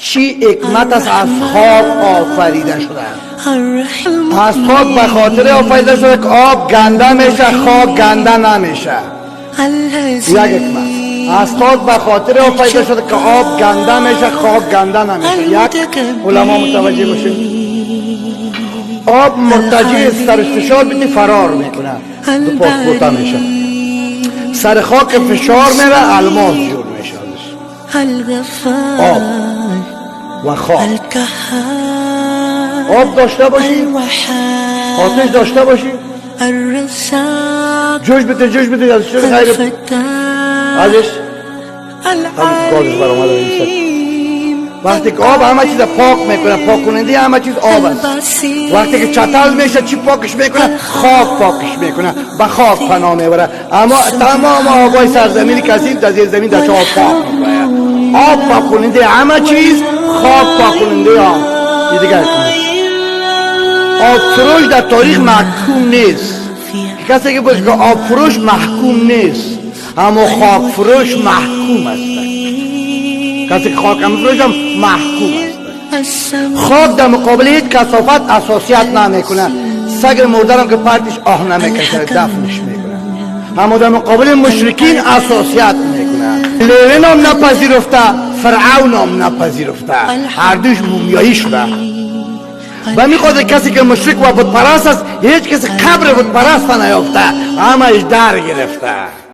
چی حکمت است از خاک آفریده شده. از خاک به خاطر آفریده شده که آب گنده میشه، خاک گنده نمیشه. یک حکمت. از خاک به خاطر آفریده شده که آب گنده میشه، خاک گنده نمیشه. یک علما متوجه باشید، آب مرتجع سر فشار بدی فرار میکنه، تو پاک میشه. سر خاک فشار میره، الماس جور میشه. آب و خاک. آب داشته باشی، آتش داشته باشی، جوش بده از شده غیر ازش گازش برآمده نیست. وقتی که آب همه چیز پاک میکنه، پاک کننده همه چیز آب است. وقتی که چتل میشه چی پاکش میکنه؟ خاک پاکش میکنه، به خاک پناه میبره. اما تمام آبای سرزمینی کثیف در زیر زمین در چه آب پاک میکنه. آب پاک کننده همه چیز، خاک پاک کننده آب. یه دیگر آب فروش در تاریخ محکوم نیست. کسی که باشه که آب فروش محکوم نیست، اما خاک فروش محکوم است. کسی که خاک هم فروش هم محکوم است. خاک در مقابل هیچ کثافت اساسیت نمیکنه. سگ مردرم که پرتش آه نمیکشه، دفنش میکنه. اما در مقابل مشرکین اساسیت میکنه. لوین هم نپذیرفته، فرعون هم نپذیرفته، هر دوش مومیایی شده. و میخواد کسی که مشرک و بت پرست است، هیچ کسی قبر بت پرست نیافته، همش در گرفته.